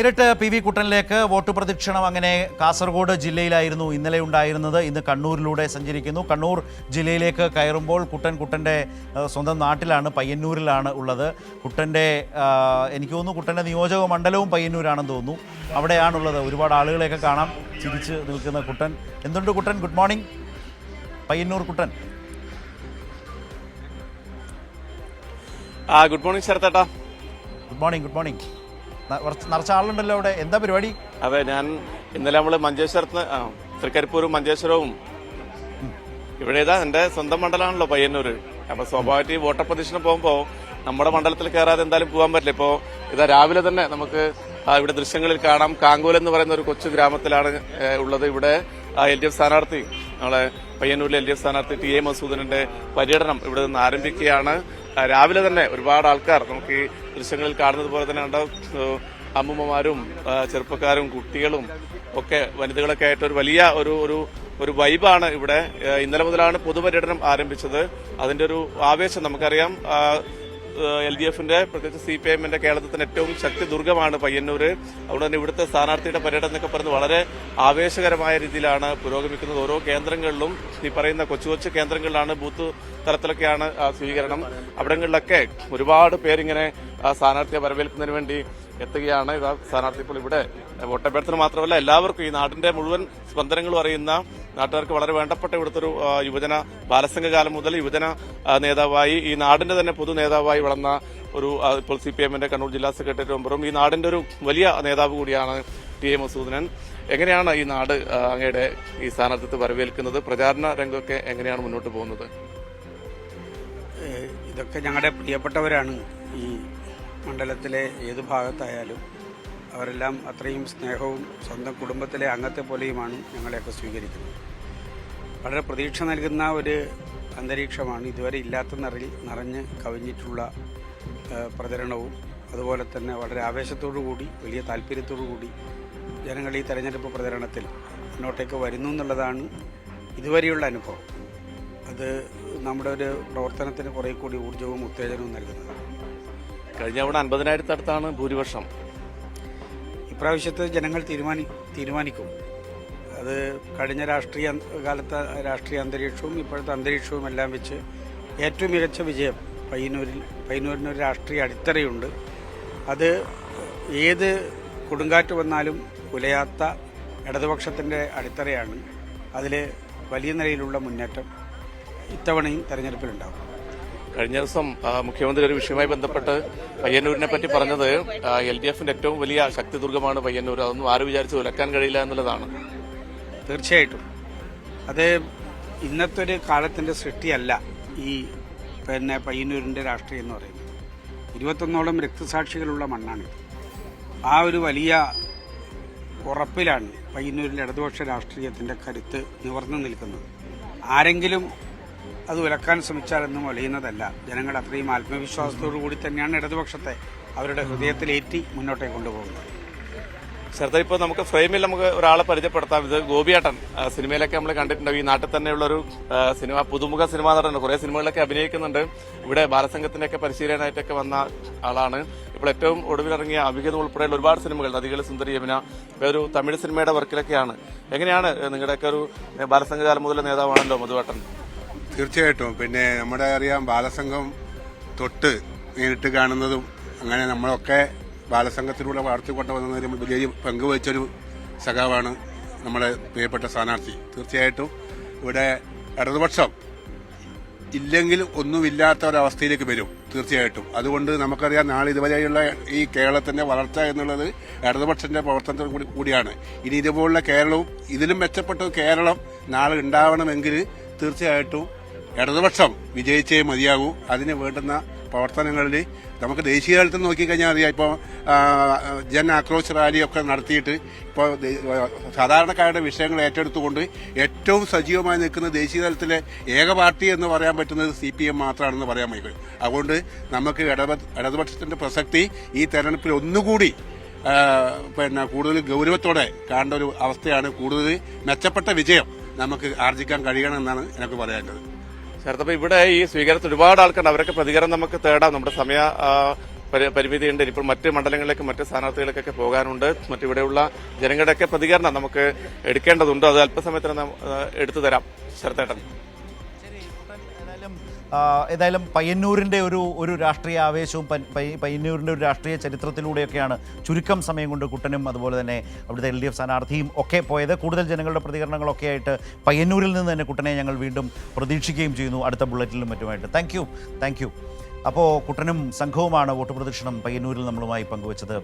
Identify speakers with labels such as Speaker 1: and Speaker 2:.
Speaker 1: നേരിട്ട് P V കുട്ടനിലേക്ക് vote പ്രദക്ഷിണം അങ്ങനെ കാസർഗോഡ് ജില്ലയിലായിരുന്നു ഇന്നലെ ഉണ്ടായിരുന്നത്. ഇന്ന് കണ്ണൂരിലൂടെ സഞ്ചരിക്കുന്നു. കണ്ണൂർ ജില്ലയിലേക്ക് കയറുമ്പോൾ കുട്ടൻ്റെ സ്വന്തം നാട്ടിലാണ്, പയ്യന്നൂരിലാണ് ഉള്ളത്. എനിക്ക് തോന്നുന്നു കുട്ടൻ്റെ നിയോജക മണ്ഡലവും പയ്യന്നൂരാണെന്ന് തോന്നുന്നു. അവിടെയാണുള്ളത്. ഒരുപാട് ആളുകളെയൊക്കെ കാണാം ചിരിച്ച് നിൽക്കുന്ന കുട്ടൻ. എന്തുണ്ട് Kuttan? Good morning Payyanur Kuttan.
Speaker 2: Good morning ശരത്തേട്ടാ.
Speaker 1: Good morning. Good morning. നിറച്ച ആളുണ്ടല്ലോ അവിടെ. എന്താ പരിപാടി?
Speaker 2: അതെ, ഞാൻ ഇന്നലെ നമ്മള് മഞ്ചേശ്വരത്ത് തൃക്കരിപ്പൂരും മഞ്ചേശ്വരവും ഇവിടെ എന്റെ സ്വന്തം മണ്ഡലമാണല്ലോ പയ്യന്നൂര്. അപ്പൊ സ്വാഭാവികമായിട്ട് ഈ വോട്ടർ പ്രദക്ഷിണം പോകുമ്പോ നമ്മുടെ മണ്ഡലത്തിൽ കയറാതെ എന്തായാലും പോകാൻ പറ്റില്ല. ഇപ്പോ ഇതാ രാവിലെ തന്നെ നമുക്ക് ഇവിടെ ദൃശ്യങ്ങളിൽ കാണാം. കാങ്കോൽ എന്ന് പറയുന്ന ഒരു കൊച്ചു ഗ്രാമത്തിലാണ് ഉള്ളത്. ഇവിടെ LDF സ്ഥാനാർത്ഥി, നമ്മളെ പയ്യന്നൂരിലെ LDF സ്ഥാനാർത്ഥി TA മസൂദനന്റെ പര്യടനം ഇവിടെ നിന്ന് ആരംഭിക്കുകയാണ്. രാവിലെ തന്നെ ഒരുപാട് ആൾക്കാർ നമുക്ക് ഈ ദൃശ്യങ്ങളിൽ കാണുന്നത് പോലെ തന്നെ ഉണ്ടാവും. അമ്മൂമ്മമാരും ചെറുപ്പക്കാരും കുട്ടികളും ഒക്കെ വനിതകളൊക്കെ ആയിട്ട് ഒരു വലിയ ഒരു വൈബാണ് ഇവിടെ. ഇന്നലെ മുതലാണ് പൊതുപര്യടനം ആരംഭിച്ചത്. അതിന്റെ ഒരു ആവേശം നമുക്കറിയാം. LDFന്റെ പ്രത്യേകിച്ച് CPIMന്റെ കേരളത്തിന് ഏറ്റവും ശക്തി ദുർഗമാണ് പയ്യന്നൂര്. അതുകൊണ്ട് തന്നെ ഇവിടുത്തെ സ്ഥാനാർത്ഥിയുടെ പര്യടനം എന്നൊക്കെ പറയുന്നത് വളരെ ആവേശകരമായ രീതിയിലാണ് പുരോഗമിക്കുന്നത്. ഓരോ കേന്ദ്രങ്ങളിലും ഈ പറയുന്ന കൊച്ചു കൊച്ചു കേന്ദ്രങ്ങളിലാണ്, ബൂത്ത് തലത്തിലൊക്കെയാണ് സ്വീകരണം. അവിടങ്ങളിലൊക്കെ ഒരുപാട് പേരിങ്ങനെ സ്ഥാനാർത്ഥിയെ വരവേൽക്കുന്നതിന് വേണ്ടി എത്തുകയാണ്. സ്ഥാനാർത്ഥി ഇപ്പോൾ ഇവിടെ വോട്ടഭ്യർത്ഥന മാത്രമല്ല, എല്ലാവർക്കും ഈ നാടിന്റെ മുഴുവൻ സ്പന്ദനങ്ങളും അറിയുന്ന നാട്ടുകാർക്ക് വളരെ വേണ്ടപ്പെട്ട ഇവിടുത്തെ ഒരു യുവജന ബാലസംഘകാലം മുതൽ യുവജന നേതാവായി, ഈ നാടിന്റെ തന്നെ പൊതു നേതാവായി വളർന്ന ഒരു ഇപ്പോൾ CPIMന്റെ കണ്ണൂർ ജില്ലാ സെക്രട്ടറി മെമ്പറും ഈ നാടിന്റെ ഒരു വലിയ നേതാവ് കൂടിയാണ് TA മസൂദനൻ. എങ്ങനെയാണ് ഈ നാട് അങ്ങയുടെ ഈ സ്ഥാനാർത്ഥിത്വം വരവേൽക്കുന്നത്? പ്രചാരണ രംഗമൊക്കെ എങ്ങനെയാണ് മുന്നോട്ട് പോകുന്നത്?
Speaker 3: ഇതൊക്കെ ഞങ്ങളുടെ പ്രിയപ്പെട്ടവരാണ്. ഈ മണ്ഡലത്തിലെ ഏത് ഭാഗത്തായാലും അവരെല്ലാം അത്രയും സ്നേഹവും സ്വന്തം കുടുംബത്തിലെ അംഗത്തെ പോലെയുമാണ് ഞങ്ങളെയൊക്കെ സ്വീകരിക്കുന്നത്. വളരെ പ്രതീക്ഷ നൽകുന്ന ഒരു അന്തരീക്ഷമാണ്. ഇതുവരെ ഇല്ലാത്ത നിറഞ്ഞ് കവിഞ്ഞിട്ടുള്ള പ്രചരണവും അതുപോലെ തന്നെ വളരെ ആവേശത്തോടു കൂടി, വലിയ താല്പര്യത്തോടു കൂടി ജനങ്ങൾ ഈ തെരഞ്ഞെടുപ്പ് പ്രചരണത്തിൽ മുന്നോട്ടേക്ക് വരുന്നു എന്നുള്ളതാണ് ഇതുവരെയുള്ള അനുഭവം. അത് നമ്മുടെ ഒരു പ്രവർത്തനത്തിന് കുറെ കൂടി ഊർജ്ജവും ഉത്തേജനവും നൽകുന്നത്.
Speaker 2: കഴിഞ്ഞ അവിടെ 50,000 ഭൂരിപക്ഷം.
Speaker 3: ഇപ്രാവശ്യത്തെ ജനങ്ങൾ തീരുമാനിക്കും. അത് കഴിഞ്ഞ രാഷ്ട്രീയ കാലത്തെ രാഷ്ട്രീയ അന്തരീക്ഷവും ഇപ്പോഴത്തെ അന്തരീക്ഷവും എല്ലാം വെച്ച് ഏറ്റവും മികച്ച വിജയം പയ്യന്നൂരിനൊരു രാഷ്ട്രീയ അടിത്തറയുണ്ട്. അത് ഏത് കൊടുങ്കാറ്റ് വന്നാലും ഉലയാത്ത ഇടതുപക്ഷത്തിന്റെ അടിത്തറയാണ്. അതിൽ വലിയ നിലയിലുള്ള മുന്നേറ്റം ഇത്തവണയും തെരഞ്ഞെടുപ്പിലുണ്ടാകും.
Speaker 2: കഴിഞ്ഞ ദിവസം മുഖ്യമന്ത്രി ഒരു വിഷയവുമായി ബന്ധപ്പെട്ട് പയ്യന്നൂരിനെ പറ്റി പറഞ്ഞത് LDFന്റെ ഏറ്റവും വലിയ ശക്തി ദുർഗമാണ് പയ്യന്നൂർ. അതൊന്നും ആരും വിചാരിച്ച് ഉലക്കാൻ കഴിയില്ല എന്നുള്ളതാണ്.
Speaker 3: തീർച്ചയായിട്ടും അത് ഇന്നത്തെ ഒരു കാലത്തിന്റെ സൃഷ്ടിയല്ല ഈ പയ്യന്നൂരിന്റെ രാഷ്ട്രീയം എന്ന് പറയുന്നത്. 21ഓളം രക്തസാക്ഷികളുള്ള മണ്ണാണ്. ആ ഒരു വലിയ ഉറപ്പിലാണ് പയ്യന്നൂരിലെ ഇടതുപക്ഷ രാഷ്ട്രീയത്തിന്റെ കരുത്ത് നിവർന്നു നിൽക്കുന്നത്. ആരെങ്കിലും അത് ഉലക്കാൻ ശ്രമിച്ചാലൊന്നും ഒളിയുന്നതല്ല. ജനങ്ങൾ അത്രയും ആത്മവിശ്വാസത്തോടു കൂടി തന്നെയാണ് ഇടതുപക്ഷത്തെ അവരുടെ ഹൃദയത്തിലേറ്റി മുന്നോട്ടേക്ക് കൊണ്ടുപോകുന്നത്.
Speaker 2: ശ്രദ്ധ, ഇപ്പോൾ നമുക്ക് ഫ്രെയിമിൽ നമുക്ക് ഒരാളെ പരിചയപ്പെടുത്താം. ഇത് ഗോപിയേട്ടൻ. സിനിമയിലൊക്കെ നമ്മൾ കണ്ടിട്ടുണ്ടാവും. ഈ നാട്ടിൽ തന്നെയുള്ള ഒരു സിനിമ, പുതുമുഖ സിനിമാ നടനുണ്ട്. കുറെ സിനിമകളിലൊക്കെ അഭിനയിക്കുന്നുണ്ട്. ഇവിടെ ബാലസംഘത്തിന്റെ ഒക്കെ പരിശീലനമായിട്ടൊക്കെ വന്ന ആളാണ്. ഇപ്പോൾ ഏറ്റവും ഒടുവിലിറങ്ങിയ അഭിഗതം ഉൾപ്പെടെയുള്ള ഒരുപാട് സിനിമകൾ, നദികളെ സുന്ദരി യമുന, ഒരു തമിഴ് സിനിമയുടെ വർക്കിലൊക്കെയാണ്. എങ്ങനെയാണ് നിങ്ങളുടെയൊക്കെ ഒരു ബാലസംഘകാലം മുതലുള്ള നേതാവാണല്ലോ മധുവേട്ടൻ?
Speaker 4: തീർച്ചയായിട്ടും. പിന്നെ നമ്മുടെ അറിയാം, ബാലസംഘം തൊട്ട് നേരിട്ട് കാണുന്നതും അങ്ങനെ നമ്മളൊക്കെ ബാലസംഘത്തിലൂടെ വളർത്തിക്കൊണ്ടുവന്നതിലും വലിയ പങ്കുവച്ചൊരു സഖാവാണ് നമ്മുടെ പ്രിയപ്പെട്ട സ്ഥാനാർത്ഥി. തീർച്ചയായിട്ടും ഇവിടെ ഇടതുപക്ഷം ഇല്ലെങ്കിൽ ഒന്നുമില്ലാത്ത ഒരവസ്ഥയിലേക്ക് വരും തീർച്ചയായിട്ടും. അതുകൊണ്ട് നമുക്കറിയാം, നാളെ ഇതുവരെയുള്ള ഈ കേരളത്തിന്റെ വളർച്ച എന്നുള്ളത് ഇടതുപക്ഷത്തിന്റെ പ്രവർത്തനത്തിൽ കൂടിയാണ്. ഇനി ഇതുപോലുള്ള കേരളവും ഇതിലും മെച്ചപ്പെട്ട കേരളം നാളെ ഉണ്ടാവണമെങ്കിൽ തീർച്ചയായിട്ടും ഇടതുപക്ഷം വിജയിച്ചേ മതിയാകൂ. അതിന് വേണ്ടുന്ന പ്രവർത്തനങ്ങളിൽ നമുക്ക് ദേശീയ തലത്തിൽ നോക്കിക്കഴിഞ്ഞാൽ അറിയാം. ഇപ്പോൾ ജൻ ആക്രോശ് റാലിയൊക്കെ നടത്തിയിട്ട് ഇപ്പോൾ സാധാരണക്കാരുടെ വിഷയങ്ങൾ ഏറ്റെടുത്തുകൊണ്ട് ഏറ്റവും സജീവമായി നിൽക്കുന്ന ദേശീയ തലത്തിലെ ഏക പാർട്ടി എന്ന് പറയാൻ പറ്റുന്നത് CPM മാത്രമാണെന്ന് പറയാൻ വയ്ക്കും. അതുകൊണ്ട് നമുക്ക് ഇടതുപക്ഷത്തിന്റെ പ്രസക്തി ഈ തെരഞ്ഞെടുപ്പിൽ ഒന്നുകൂടി കൂടുതൽ ഗൗരവത്തോടെ കാണേണ്ട ഒരു അവസ്ഥയാണ്. കൂടുതൽ മെച്ചപ്പെട്ട വിജയം നമുക്ക് ആർജിക്കാൻ കഴിയണമെന്നാണ് എനിക്ക് പറയാനുള്ളത്.
Speaker 2: ശരത്തപ്പ, ഇവിടെ ഈ സ്വീകരണത്തിൽ ഒരുപാട് ആൾക്കാരുണ്ട്. അവരൊക്കെ പ്രതികരണം നമുക്ക് തേടാം. നമ്മുടെ സമയ പരിമിതിയുണ്ട്. ഇപ്പോൾ മറ്റ് മണ്ഡലങ്ങളിലേക്ക് മറ്റ് സ്ഥാനാർത്ഥികളിലേക്കൊക്കെ പോകാനുണ്ട്. മറ്റിവിടെയുള്ള ജനങ്ങളുടെയൊക്കെ പ്രതികരണം നമുക്ക് എടുക്കേണ്ടതുണ്ട്. അത് അല്പസമയത്തിന് എടുത്തു തരാം ശരത്തേട്ടൻ.
Speaker 1: ഏതായാലും പയ്യന്നൂരിൻ്റെ ഒരു രാഷ്ട്രീയ ആവേശവും പയ്യന്നൂരിൻ്റെ ഒരു രാഷ്ട്രീയ ചരിത്രത്തിലൂടെയൊക്കെയാണ് ചുരുക്കം സമയം കൊണ്ട് കുട്ടനും അതുപോലെ തന്നെ അവിടുത്തെ LDF സ്ഥാനാർത്ഥിയും ഒക്കെ പോയത്. കൂടുതൽ ജനങ്ങളുടെ പ്രതികരണങ്ങളൊക്കെ ആയിട്ട് പയ്യന്നൂരിൽ നിന്ന് തന്നെ കുട്ടനെ ഞങ്ങൾ വീണ്ടും പ്രതീക്ഷിക്കുകയും ചെയ്യുന്നു അടുത്ത ബുള്ളറ്റിലും മറ്റുമായിട്ട്. Thank you. അപ്പോൾ കുട്ടനും സംഘവുമാണ് വോട്ട് പ്രദക്ഷിണം പയ്യന്നൂരിൽ നമ്മളുമായി പങ്കുവച്ചത്.